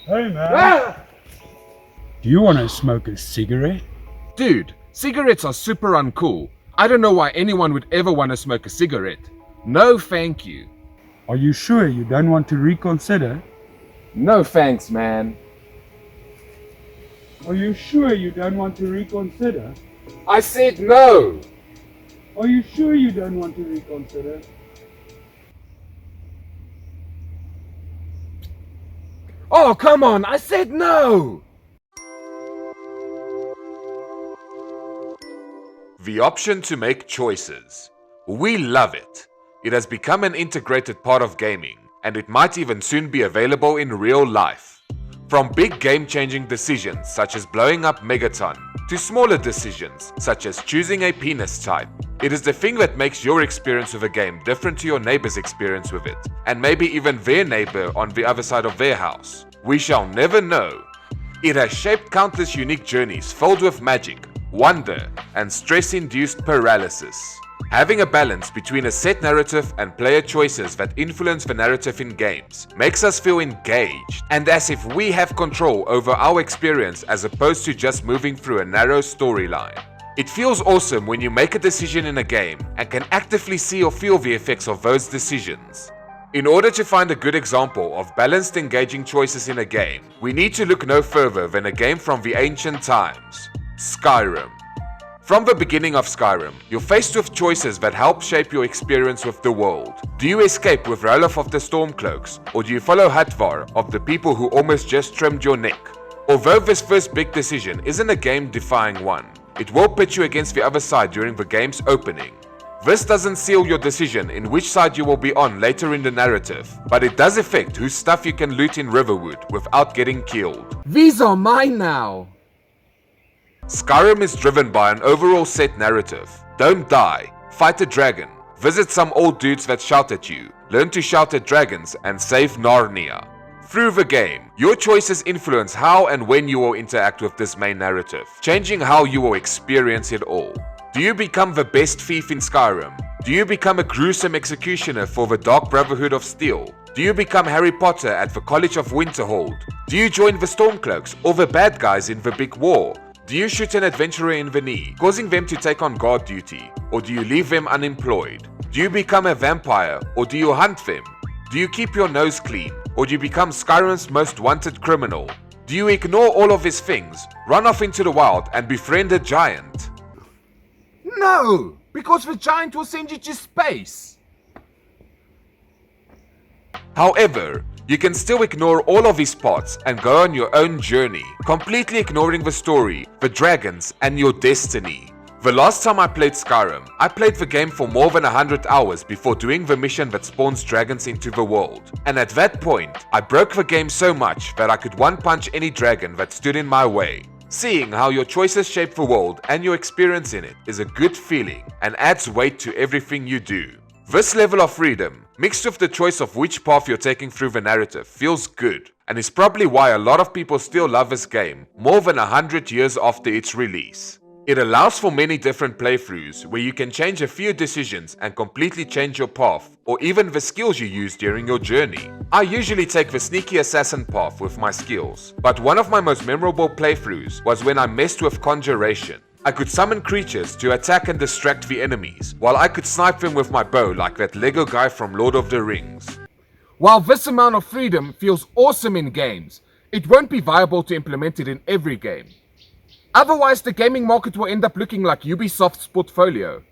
Hey man, do you want to smoke a cigarette? Dude, cigarettes are super uncool. I don't know why anyone would ever want to smoke a cigarette. No thank you. Are you sure you don't want to reconsider? No thanks, man. Are you sure you don't want to reconsider? I said no! Are you sure you don't want to reconsider? Oh, come on, I said no! The option to make choices. We love it. It has become an integrated part of gaming, and it might even soon be available in real life. From big game-changing decisions such as blowing up Megaton, to smaller decisions such as choosing a penis type, it is the thing that makes your experience with a game different to your neighbor's experience with it, and maybe even their neighbor on the other side of their house. We shall never know. It has shaped countless unique journeys filled with magic, wonder, and stress-induced paralysis. Having a balance between a set narrative and player choices that influence the narrative in games makes us feel engaged and as if we have control over our experience as opposed to just moving through a narrow storyline. It feels awesome when you make a decision in a game and can actively see or feel the effects of those decisions. In order to find a good example of balanced engaging choices in a game, we need to look no further than a game from the ancient times, Skyrim. From the beginning of Skyrim, you're faced with choices that help shape your experience with the world. Do you escape with Ralof of the Stormcloaks, or do you follow Hatvar of the people who almost just trimmed your neck? Although this first big decision isn't a game-defying one, it will pit you against the other side during the game's opening. This doesn't seal your decision in which side you will be on later in the narrative, but it does affect whose stuff you can loot in Riverwood without getting killed. These are mine now! Skyrim is driven by an overall set narrative. Don't die, fight a dragon, visit some old dudes that shout at you, learn to shout at dragons, and save Narnia. Through the game, your choices influence how and when you will interact with this main narrative, changing how you will experience it all. Do you become the best thief in Skyrim? Do you become a gruesome executioner for the Dark Brotherhood of Steel? Do you become Harry Potter at the College of Winterhold? Do you join the Stormcloaks or the bad guys in the Big War? Do you shoot an adventurer in the knee, causing them to take on guard duty? Or do you leave them unemployed? Do you become a vampire or do you hunt them? Do you keep your nose clean or do you become Skyrim's most wanted criminal? Do you ignore all of these things, run off into the wild and befriend a giant? No! Because the giant will send you to space! However, you can still ignore all of these parts and go on your own journey, completely ignoring the story, the dragons, and your destiny. The last time I played Skyrim, I played the game for more than 100 hours before doing the mission that spawns dragons into the world. And at that point, I broke the game so much that I could one-punch any dragon that stood in my way. Seeing how your choices shape the world and your experience in it is a good feeling and adds weight to everything you do. This level of freedom, mixed with the choice of which path you're taking through the narrative, feels good, and is probably why a lot of people still love this game more than 100 years after its release. It allows for many different playthroughs where you can change a few decisions and completely change your path, or even the skills you use during your journey. I usually take the sneaky assassin path with my skills, but one of my most memorable playthroughs was when I messed with conjuration. I could summon creatures to attack and distract the enemies, while I could snipe them with my bow like that Lego guy from Lord of the Rings. While this amount of freedom feels awesome in games, it won't be viable to implement it in every game. Otherwise, the gaming market will end up looking like Ubisoft's portfolio.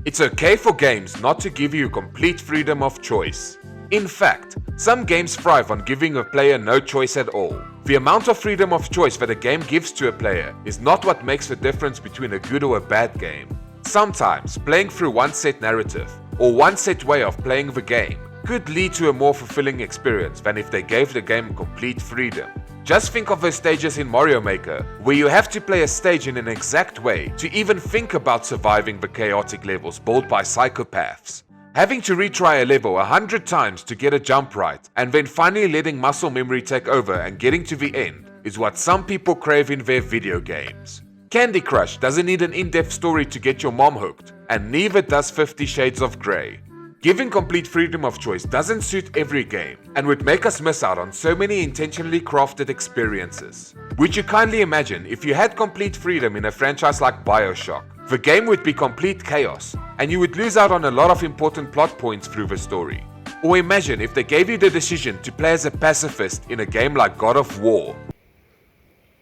It's okay for games not to give you complete freedom of choice. In fact, some games thrive on giving a player no choice at all. The amount of freedom of choice that a game gives to a player is not what makes the difference between a good or a bad game. Sometimes, playing through one set narrative, or one set way of playing the game, could lead to a more fulfilling experience than if they gave the game complete freedom. Just think of the stages in Mario Maker, where you have to play a stage in an exact way to even think about surviving the chaotic levels built by psychopaths. Having to retry a level 100 times to get a jump right, and then finally letting muscle memory take over and getting to the end, is what some people crave in their video games. Candy Crush doesn't need an in-depth story to get your mom hooked, and neither does 50 Shades of Grey. Giving complete freedom of choice doesn't suit every game and would make us miss out on so many intentionally crafted experiences. Would you kindly imagine if you had complete freedom in a franchise like BioShock? The game would be complete chaos and you would lose out on a lot of important plot points through the story. Or imagine if they gave you the decision to play as a pacifist in a game like God of War.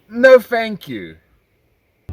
No thank you.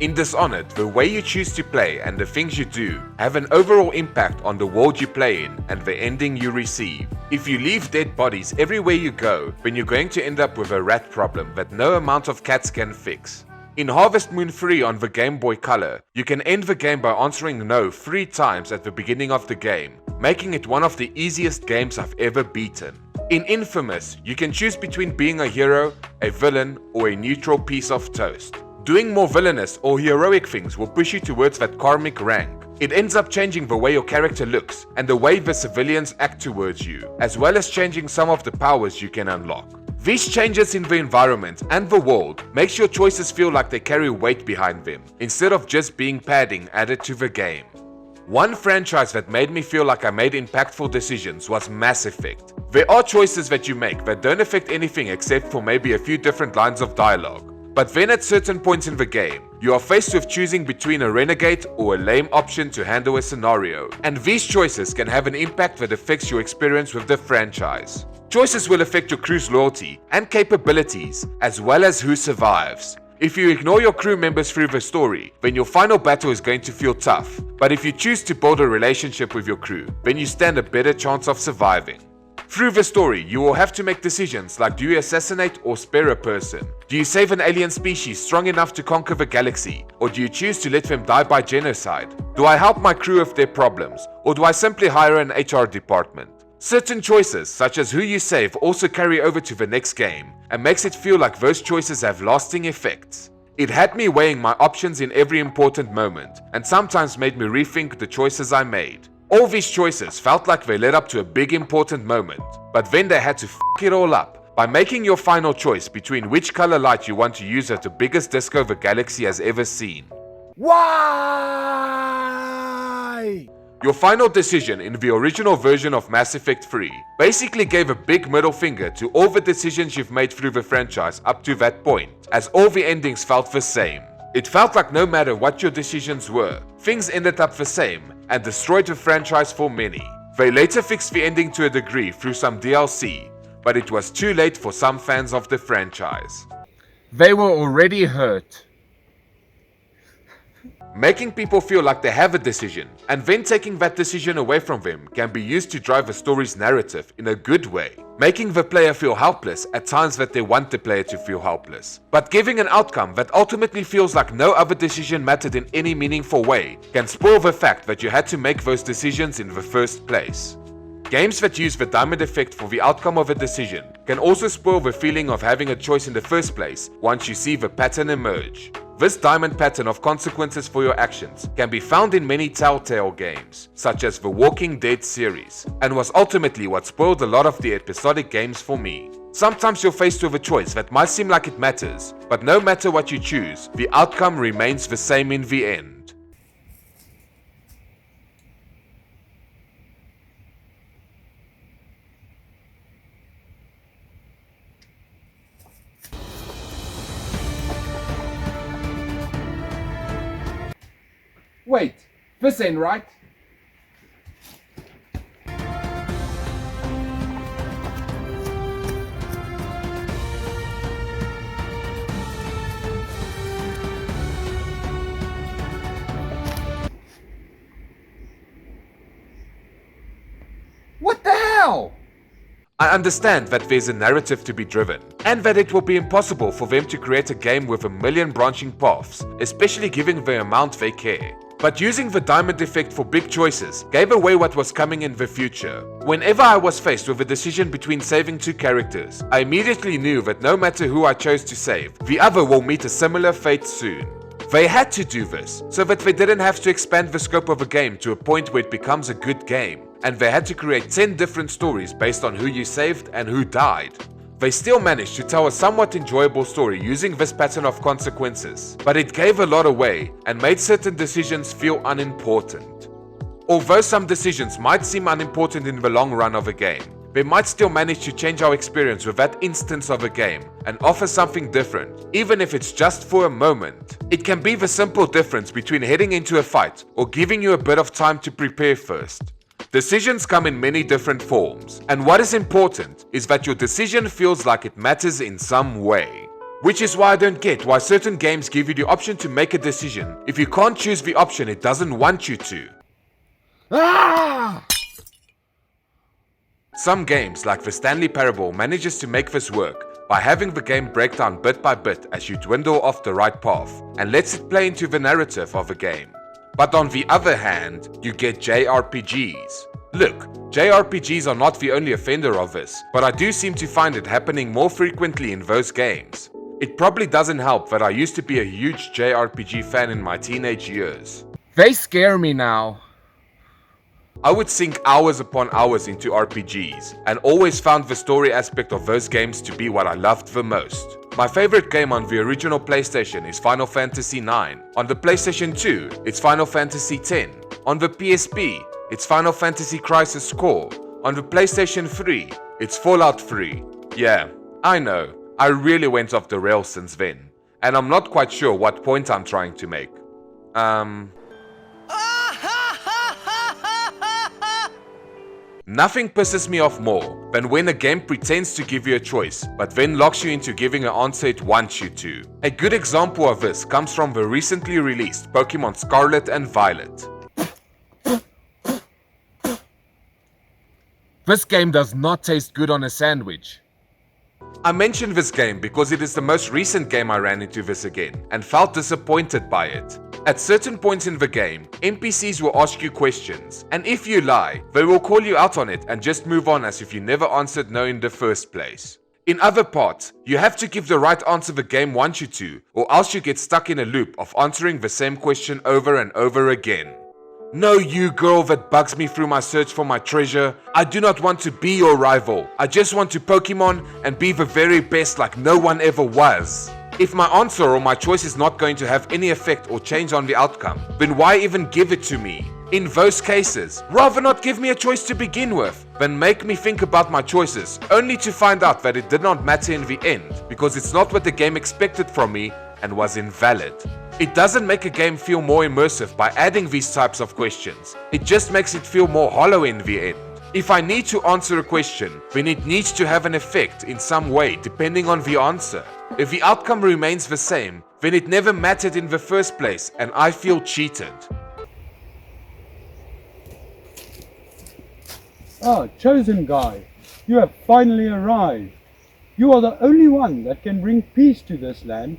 In Dishonored, the way you choose to play and the things you do have an overall impact on the world you play in and the ending you receive. If you leave dead bodies everywhere you go, then you're going to end up with a rat problem that no amount of cats can fix. In Harvest Moon 3 on the Game Boy Color, you can end the game by answering no 3 times at the beginning of the game, making it one of the easiest games I've ever beaten. In Infamous, you can choose between being a hero, a villain, or a neutral piece of toast. Doing more villainous or heroic things will push you towards that karmic rank. It ends up changing the way your character looks and the way the civilians act towards you, as well as changing some of the powers you can unlock. These changes in the environment and the world makes your choices feel like they carry weight behind them, instead of just being padding added to the game. One franchise that made me feel like I made impactful decisions was Mass Effect. There are choices that you make that don't affect anything except for maybe a few different lines of dialogue. But then at certain points in the game, you are faced with choosing between a renegade or a lame option to handle a scenario, and these choices can have an impact that affects your experience with the franchise. Choices will affect your crew's loyalty and capabilities, as well as who survives. If you ignore your crew members through the story, then your final battle is going to feel tough, but if you choose to build a relationship with your crew, then you stand a better chance of surviving. Through the story, you will have to make decisions like, do you assassinate or spare a person? Do you save an alien species strong enough to conquer the galaxy? Or do you choose to let them die by genocide? Do I help my crew with their problems? Or do I simply hire an HR department? Certain choices, such as who you save, also carry over to the next game and makes it feel like those choices have lasting effects. It had me weighing my options in every important moment and sometimes made me rethink the choices I made. All these choices felt like they led up to a big important moment, but then they had to f*** it all up by making your final choice between which color light you want to use at the biggest disco the galaxy has ever seen. Why? Your final decision in the original version of Mass Effect 3 basically gave a big middle finger to all the decisions you've made through the franchise up to that point, as all the endings felt the same. It felt like no matter what your decisions were, things ended up the same and destroyed the franchise for many. They later fixed the ending to a degree through some DLC, but it was too late for some fans of the franchise. They were already hurt. Making people feel like they have a decision, and then taking that decision away from them can be used to drive a story's narrative in a good way, making the player feel helpless at times that they want the player to feel helpless. But giving an outcome that ultimately feels like no other decision mattered in any meaningful way can spoil the fact that you had to make those decisions in the first place. Games that use the diamond effect for the outcome of a decision can also spoil the feeling of having a choice in the first place once you see the pattern emerge. This diamond pattern of consequences for your actions can be found in many Telltale games, such as the Walking Dead series, and was ultimately what spoiled a lot of the episodic games for me. Sometimes you're faced with a choice that might seem like it matters, but no matter what you choose, the outcome remains the same in the end. Wait, this ain't right. What the hell? I understand that there's a narrative to be driven, and that it will be impossible for them to create a game with a million branching paths, especially given the amount they care. But using the diamond effect for big choices gave away what was coming in the future. Whenever I was faced with a decision between saving two characters, I immediately knew that no matter who I chose to save, the other will meet a similar fate soon. They had to do this, so that they didn't have to expand the scope of a game to a point where it becomes a good game, and they had to create 10 different stories based on who you saved and who died. They still managed to tell a somewhat enjoyable story using this pattern of consequences, but it gave a lot away and made certain decisions feel unimportant. Although some decisions might seem unimportant in the long run of a game, they might still manage to change our experience with that instance of a game and offer something different, even if it's just for a moment. It can be the simple difference between heading into a fight or giving you a bit of time to prepare first. Decisions come in many different forms, and what is important is that your decision feels like it matters in some way. Which is why I don't get why certain games give you the option to make a decision if you can't choose the option it doesn't want you to. Ah! Some games like the Stanley Parable manages to make this work by having the game break down bit by bit as you dwindle off the right path and lets it play into the narrative of a game. But on the other hand, you get JRPGs. Look, JRPGs are not the only offender of this, but I do seem to find it happening more frequently in those games. It probably doesn't help that I used to be a huge JRPG fan in my teenage years. They scare me now. I would sink hours upon hours into RPGs and always found the story aspect of those games to be what I loved the most. My favorite game on the original PlayStation is Final Fantasy IX. On the PlayStation 2, it's Final Fantasy X. On the PSP, it's Final Fantasy Crisis Core. On the PlayStation 3, it's Fallout 3. Yeah, I know, I really went off the rails since then, and I'm not quite sure what point I'm trying to make. Nothing pisses me off more than when a game pretends to give you a choice, but then locks you into giving an answer it wants you to. A good example of this comes from the recently released Pokemon Scarlet and Violet. This game does not taste good on a sandwich. I mentioned this game because it is the most recent game I ran into this again, and felt disappointed by it. At certain points in the game, NPCs will ask you questions, and if you lie, they will call you out on it and just move on as if you never answered no in the first place. In other parts, you have to give the right answer the game wants you to, or else you get stuck in a loop of answering the same question over and over again. No, you girl that bugs me through my search for my treasure. I do not want to be your rival. I just want to Pokemon and be the very best like no one ever was. If my answer or my choice is not going to have any effect or change on the outcome, then why even give it to me? In those cases, rather not give me a choice to begin with, than make me think about my choices, only to find out that it did not matter in the end, because it's not what the game expected from me and was invalid. It doesn't make a game feel more immersive by adding these types of questions. It just makes it feel more hollow in the end. If I need to answer a question, then it needs to have an effect in some way depending on the answer. If the outcome remains the same, then it never mattered in the first place and I feel cheated. Ah, chosen guy, you have finally arrived. You are the only one that can bring peace to this land.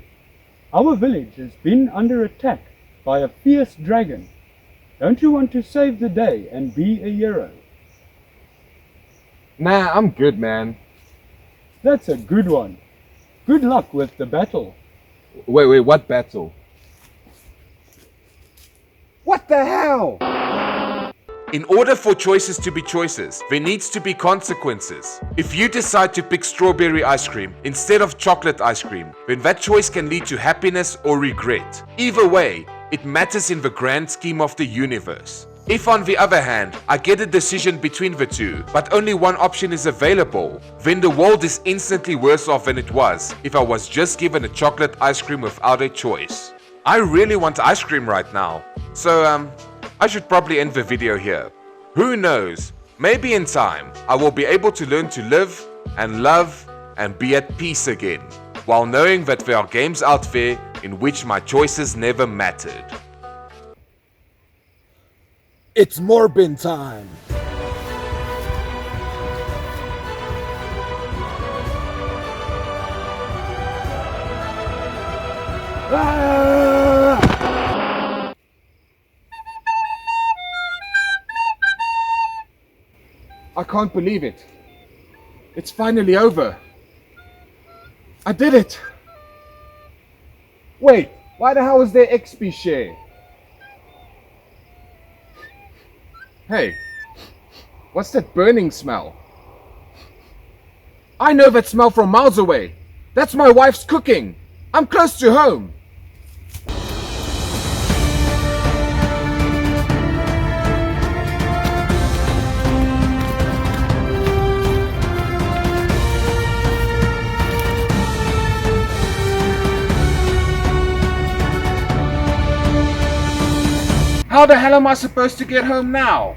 Our village has been under attack by a fierce dragon. Don't you want to save the day and be a hero? Nah, I'm good, man. That's a good one. Good luck with the battle. Wait, what battle? What the hell? In order for choices to be choices, there needs to be consequences. If you decide to pick strawberry ice cream instead of chocolate ice cream, then that choice can lead to happiness or regret. Either way, it matters in the grand scheme of the universe. If on the other hand, I get a decision between the two, but only one option is available, then the world is instantly worse off than it was if I was just given a chocolate ice cream without a choice. I really want ice cream right now, so I should probably end the video here. Who knows, maybe in time, I will be able to learn to live and love and be at peace again, while knowing that there are games out there in which my choices never mattered. It's Morbin time. I can't believe it. It's finally over. I did it. Wait, why the hell is there XP share? Hey, what's that burning smell? I know that smell from miles away. That's my wife's cooking. I'm close to home. How the hell am I supposed to get home now?